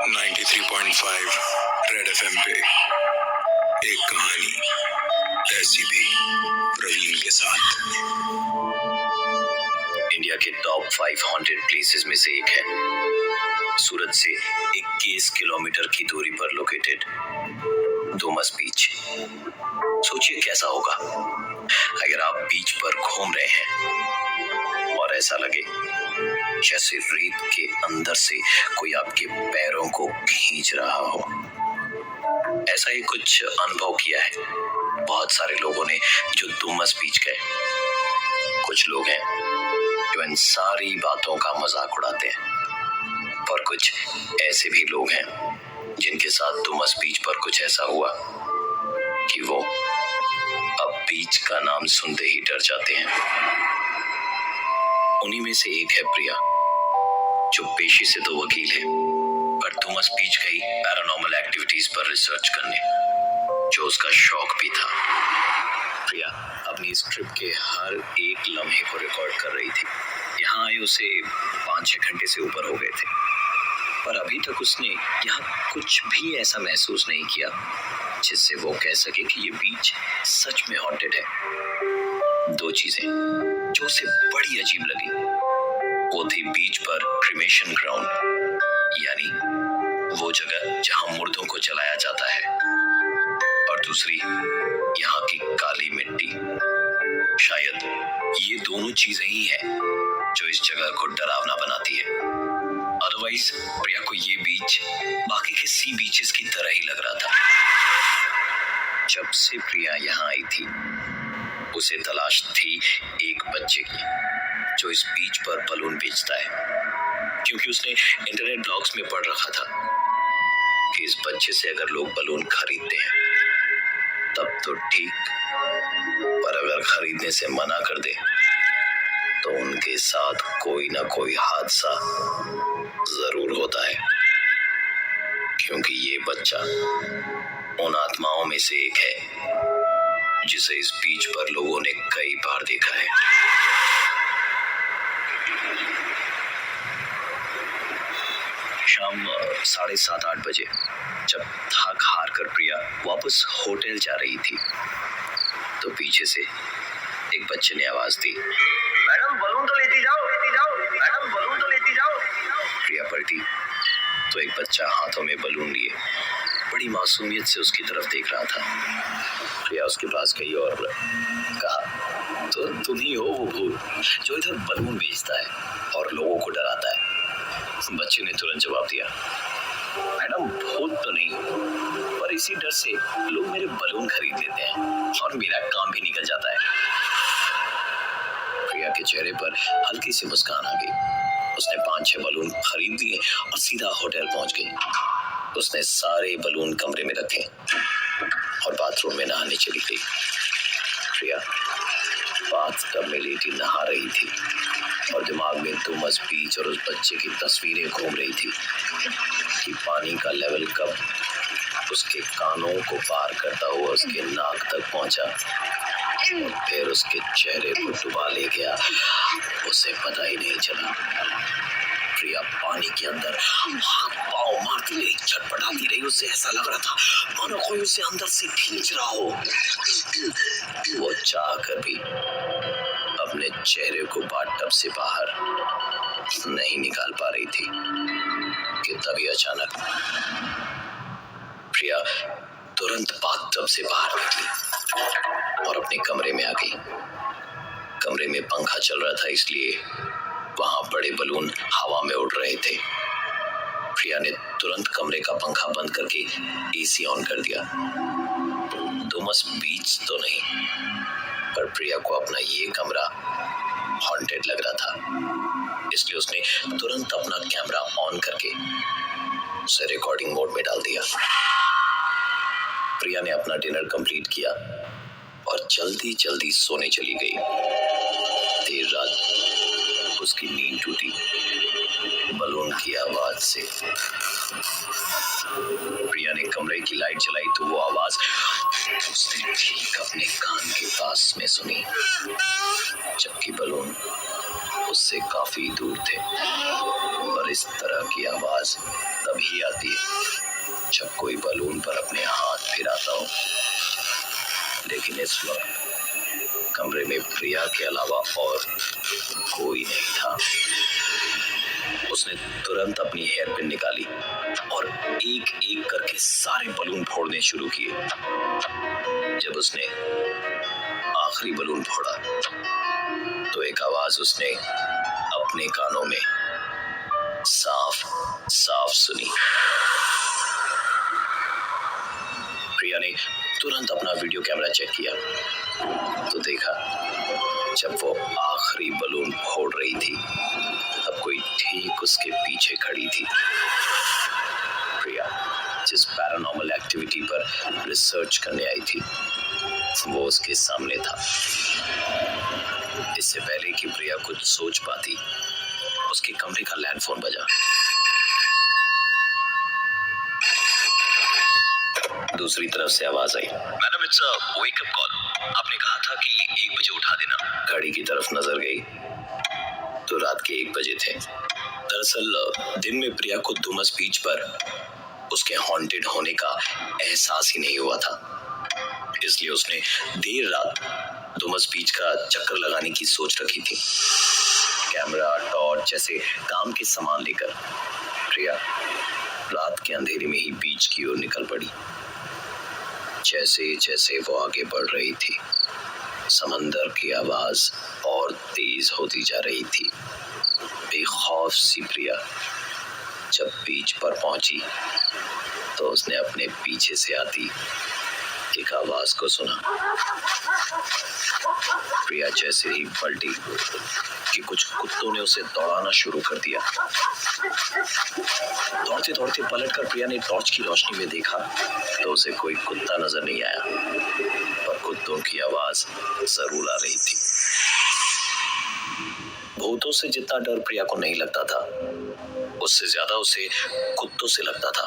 93.5 red FM पे एक कहानी ऐसी भी, प्रवीण के साथ। इंडिया के टॉप 5 हॉन्टेड प्लेसेस में से एक है। सूरत से 21 किलोमीटर की दूरी पर लोकेटेड डूमस बीच। सोचिए कैसा होगा अगर आप बीच पर घूम रहे हैं और ऐसा लगे जैसे रेत के अंदर से कोई आपके पैरों को खींच रहा हो। ऐसा ही कुछ अनुभव किया है बहुत सारे लोगों ने जो डूमस बीच गए। कुछ लोग हैं जो इन सारी बातों का मजाक उड़ाते हैं, और कुछ ऐसे भी लोग हैं जिनके साथ डूमस बीच पर कुछ ऐसा हुआ कि वो अब बीच का नाम सुनते ही डर जाते हैं। उन्हीं में से एक है प्रिया, जो पेशे से तो वकील है, पर डूमस बीच गई पैरानॉर्मल एक्टिविटीज पर रिसर्च करने, जो उसका शौक भी था। प्रिया अपनी इस ट्रिप के हर एक लम्हे को रिकॉर्ड कर रही थी। यहाँ आए उसे 5-6 घंटे से ऊपर हो गए थे, पर अभी तक उसने यहाँ कुछ भी ऐसा महसूस नहीं किया जिससे वो कह सके कि ये बीच सच में हॉन्टेड है। 2 चीजें जो उसे बड़ी अजीब लगी, वो थी बीच पर क्रिमेशन ग्राउंड, यानी वो जगह जहां मुर्दों को जलाया जाता है, और दूसरी यहाँ की काली मिट्टी। शायद ये दोनों चीजें ही हैं जो इस जगह को डरावना बनाती है। अदरवाइज प्रिया को ये बीच बाकी के सी बीचेस की तरह ही लग रहा था। जब से प्रिया यहाँ आई थी, उसे तलाश थी एक बच्चे की जो इस बीच पर बलून बेचता है, क्योंकि उसने इंटरनेट ब्लॉग्स में पढ़ रखा था कि इस बच्चे से अगर लोग बलून खरीदते हैं तब तो ठीक, पर अगर खरीदने से मना कर दे तो उनके साथ कोई ना कोई हादसा जरूर होता है। क्योंकि ये बच्चा उन आत्माओं में से एक है जिसे इस बीच पर लोगों ने कई बार देखा है। शाम 7:30-8 बजे जब थक हार कर प्रिया वापस होटल जा रही थी, तो पीछे से एक बच्चे ने आवाज दी, मैडम बलून तो लेती जाओ, मैडम बलून तो लेती जाओ। प्रिया पलटी तो एक बच्चा हाथों में बलून लिए बड़ी मासूमियत से उसकी तरफ देख रहा था। प्रिया उसके पास गई और कहा, तो तुम ही हो वो भूत जो इधर बलून बेचता है और लोगों को डराता है। बच्चे ने तुरंत जवाब दिया, मैडम भूत तो नहीं, पर इसी डर से लोग मेरे बलून खरीद लेते हैं और मेरा काम भी निकल जाता है। प्रिया के चेहरे पर हल्की सी मुस्कान आ गई। उसने 5-6 बलून खरीद लिए और सीधा होटल पहुंच गई। उसने सारे बलून कमरे में रखे और बाथरूम में नहाने चली गई। प्रिया बाथटब में लेटी नहा रही थी और दिमाग में डूमस बीच और उस बच्चे की तस्वीरें घूम रही थी कि पानी का लेवल कब उसके कानों को पार करता हुआ उसके नाक तक पहुंचा, फिर उसके चेहरे को डुबा ले गया। उसे पता ही नहीं चला। प्रिया पानी के अंदर हाथ पांव मारती रही, छटपटाती रही। उसे ऐसा लग रहा था मानो कोई उसे अंदर से खींच रहा हो। वो चाहकर भी अपने चेहरे को बाथटब से बाहर नहीं निकाल पा रही थी कि तभी अचानक प्रिया तुरंत बाथटब से बाहर निकली और अपने कमरे में आ गई। कमरे में पंखा चल रहा था, इसलिए वहां बड़े बलून हवा में उड़ रहे थे। प्रिया ने तुरंत कमरे का पंखा बंद करके एसी ऑन कर दिया। डूमस बीच तो नहीं, पर प्रिया को अपना ये कमरा हॉन्टेड लग रहा था, इसलिए उसने तुरंत अपना कैमरा ऑन करके उसे रिकॉर्डिंग मोड में डाल दिया। प्रिया ने अपना डिनर कंप्लीट किया और जल्दी जल्दी सोने चली गई। देर रात उसकी नींद टूटी बलून की आवाज से। प्रिया ने कमरे की लाइट जलाई तो वो आवाज उसने ठीक अपने कान के पास में सुनी, जबकि बलून उससे काफी दूर थे। पर इस तरह की आवाज तभी आती है जब कोई बलून पर अपने हाथ फिराता हो। लेकिन इस वक्त कमरे में प्रिया के अलावा और कोई नहीं था। उसने तुरंत अपनी हेयर पिन निकाली और एक एक करके सारे बलून फोड़ने शुरू किए। जब उसने आखिरी बलून फोड़ा तो एक आवाज उसने अपने कानों में साफ साफ सुनी। प्रिया ने तुरंत अपना वीडियो कैमरा चेक किया तो देखा जब वो आखिरी बलून फोड़ रही थी तब कोई ठीक उसके पीछे खड़ी थी। प्रिया जिस पैरानॉर्मल एक्टिविटी पर रिसर्च करने आई थी वो उसके सामने था। इससे पहले कि प्रिया कुछ सोच पाती उसके कमरे का लैंडफोन बजा। दूसरी तरफ से आवाज आई, madam it's a wake up call. आपने कहा था कि 1 बजे उठा देना। घड़ी की तरफ नजर गई तो रात के 1 बजे थे। दरअसल दिन में प्रिया को डुमस बीच पर उसके हॉन्टेड होने का एहसास ही नहीं हुआ था, इसलिए उसने देर रात डुमस बीच का चक्कर लगाने की सोच रखी थी। कैमरा, टॉर्च जैसे काम के सामान लेकर प्रिया रात के अंधेरे में ही बीच की ओर निकल पड़ी। जैसे जैसे वो आगे बढ़ रही थी समंदर की आवाज और तेज होती जा रही थी। बेखौफ सी प्रिया जब बीच पर पहुंची तो उसने अपने पीछे से आती एक आवाज को सुना। प्रिया जैसे ही पलटी कि कुछ कुत्तों ने उसे दौड़ाना शुरू कर दिया। दौड़ते दौड़ते पलटकर प्रिया ने टॉर्च की रोशनी में देखा तो उसे कोई कुत्ता नजर नहीं आया, पर कुत्तों की आवाज जरूर आ रही थी। भूतों से जितना डर प्रिया को नहीं लगता था उससे ज्यादा उसे कुत्तों से लगता था,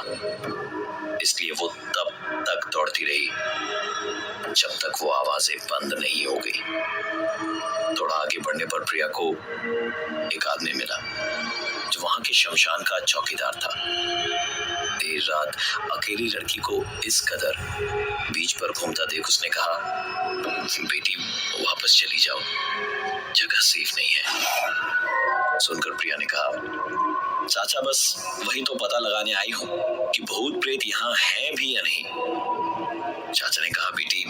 इसलिए वो तब तक दौड़ती रही जब तक वो आवाजें बंद नहीं हो गई। थोड़ा आगे बढ़ने पर प्रिया को एक आदमी मिला जो वहां के शमशान का चौकीदार था। देर रात अकेली लड़की को इस कदर बीच पर घूमता देख उसने कहा, बेटी वापस चली जाओ, जगह सेफ नहीं है। सुनकर प्रिया ने कहा, चाचा बस वही तो पता लगाने आई हूं कि भूत प्रेत यहाँ हैं भी या नहीं। चाचा ने कहा, बेटी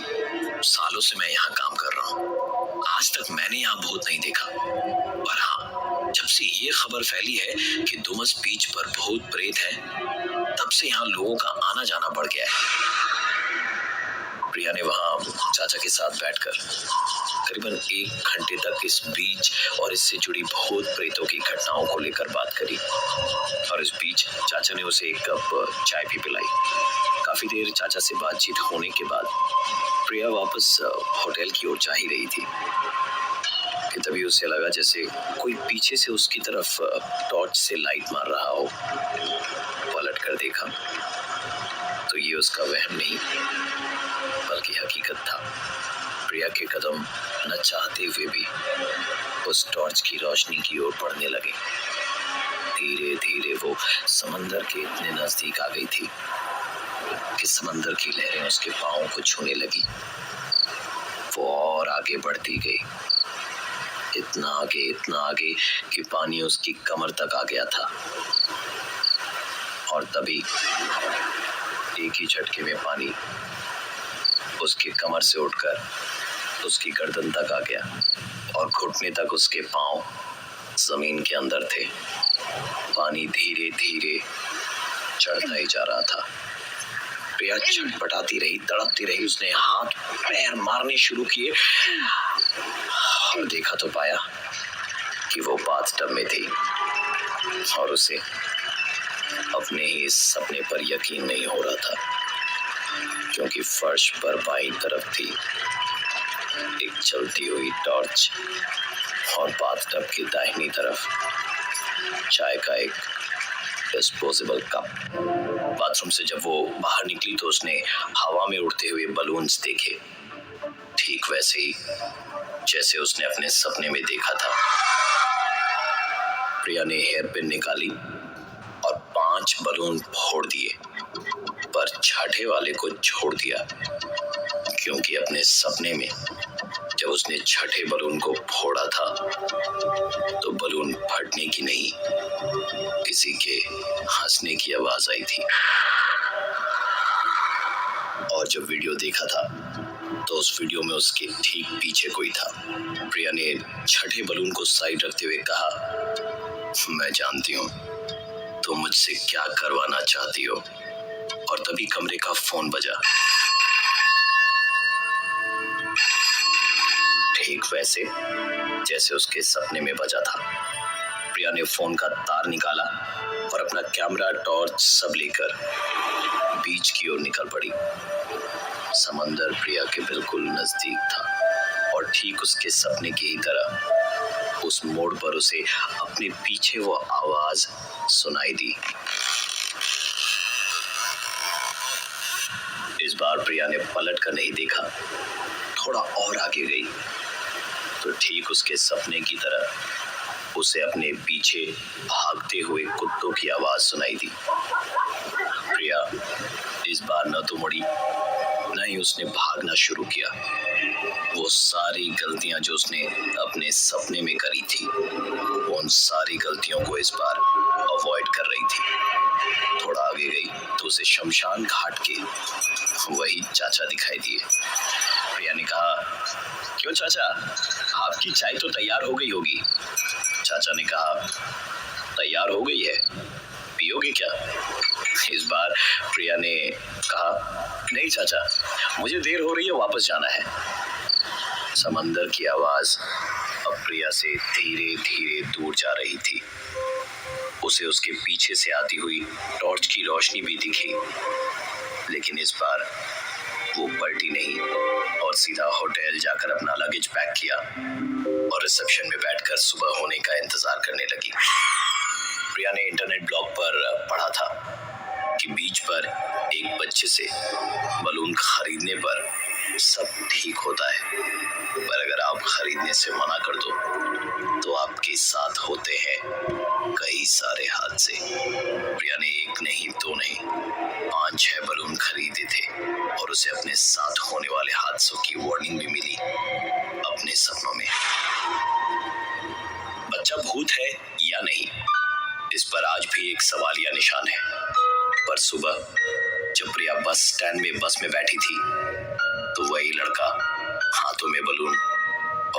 सालों से मैं यहाँ काम कर रहा हूँ, आज तक मैंने यहाँ भूत नहीं देखा, पर हाँ जब से ये खबर फैली है कि डुमस बीच पर भूत प्रेत है तब से यहाँ लोगों का आना जाना बढ़ गया है। प्रिया ने वहां चाचा के साथ बैठकर करीबन 1 घंटे तक इस बीच और इससे जुड़ी भूत प्रेतों की घटनाओं को लेकर बात करी और इस बीच चाचा ने उसे 1 कप चाय भी पिलाई। काफी देर चाचा से बातचीत होने के बाद प्रिया वापस होटल की ओर जा ही रही थी कि तभी उसे लगा जैसे कोई पीछे से उसकी तरफ टॉर्च से लाइट मार रहा हो। पलट कर देखा तो ये उसका वहम नहीं बल्कि हकीकत था। प्रिया के कदम न चाहते हुए भी उस टॉर्च की रोशनी की ओर बढ़ने लगे। धीरे धीरे वो समंदर के इतने नजदीक आ गई थी कि समंदर की लहरें उसके पांवों को छूने लगी। वो और आगे बढ़ती गई, इतना आगे कि पानी उसकी कमर तक आ गया था और तभी एक ही झटके में पानी उसकी कमर से उठकर उसकी गर्दन तक आ गया और घुटने तक उसके पांव जमीन के अंदर थे। पानी धीरे धीरे चढ़ता ही जा रहा था। प्रिया छटपटाती रही, तड़पती रही। उसने हाथ पैर मारने शुरू किए और देखा तो पाया कि वो बाथटब में थी और उसे अपने ही इस सपने पर यकीन नहीं हो रहा था, क्योंकि फर्श पर बाईं तरफ थी एक चलती हुई टॉर्च और बाथटब की दाहिनी तरफ चाय का एक डिस्पोजेबल कप। बाथरूम से जब वो बाहर निकली तो उसने हवा में उड़ते हुए बलून्स देखे, ठीक वैसे ही जैसे उसने अपने सपने में देखा था। प्रिया ने हेयर पिन निकाली और 5 बलून फोड़ दिए, पर छठे वाले को छोड़ दिया, क्योंकि अपने सपने में जब उसने छठे बलून को फोड़ा था तो बलून फटने की नहीं, किसी के हंसने की आवाज आई थी। और जब वीडियो देखा था तो उस वीडियो में उसके ठीक पीछे कोई था। प्रिया ने छठे बलून को साइड रखते हुए कहा, मैं जानती हूँ तुम मुझसे क्या करवाना चाहती हो। और तभी कमरे का फोन बजा, ठीक वैसे जैसे उसके सपने में बजा था। प्रिया ने फोन का तार निकाला और अपना कैमरा, टॉर्च सब लेकर बीच की ओर निकल पड़ी। समंदर प्रिया के बिल्कुल नजदीक था और ठीक उसके सपने की ही तरह उस मोड़ पर उसे अपने पीछे वो आवाज सुनाई दी। इस बार प्रिया ने पलट कर नहीं देखा, थोड़ा और आगे गई तो ठीक उसके सपने की तरह उसे अपने पीछे भागते हुए कुत्तों की आवाज सुनाई दी। प्रिया इस बार न तो मुड़ी, न ही उसने भागना शुरू किया। वो सारी गलतियां जो उसने अपने सपने में करी थी, उन सारी गलतियों को इस बार अवॉइड कर रही थी। थोड़ा आगे गई तो उसे शमशान घाट के वही चाचा दिखाई दिए। प्रिया ने कहा, क्यों चाचा, आपकी चाय तो तैयार हो गई होगी। चाचा ने कहा, तैयार हो गई है, पियोगे क्या? इस बार प्रिया ने कहा, नहीं चाचा, मुझे देर हो रही है, वापस जाना है। समंदर की आवाज अब प्रिया से धीरे धीरे दूर जा रही थी। उसे उसके पीछे से आती हुई टॉर्च की रोशनी भी दिखी, लेकिन इस बार वो पलटी नहीं और सीधा होटल जाकर अपना लगेज पैक किया और रिसेप्शन में बैठकर सुबह होने का इंतजार करने लगी। प्रिया ने इंटरनेट ब्लॉग पर पढ़ा था कि बीच पर एक बच्चे से बलून खरीदने पर सब ठीक होता है, पर अगर आप खरीदने से मना कर दो तो आपके साथ होते हैं कई सारे हादसे। प्रिया ने एक नहीं, दो नहीं, 5-6 बलून खरीदे थे और उसे अपने साथ होने वाले हादसों की वार्निंग भी मिली अपने सपनों में। बच्चा भूत है या नहीं, इस पर आज भी एक सवालिया निशान है। पर सुबह जब प्रिया बस स्टैंड में बस में बैठी थी तो वही लड़का हाथों में बलून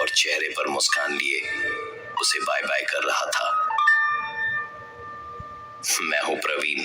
और चेहरे पर मुस्कान लिए उसे बाय बाय कर रहा था। मैं हूं प्रवीण।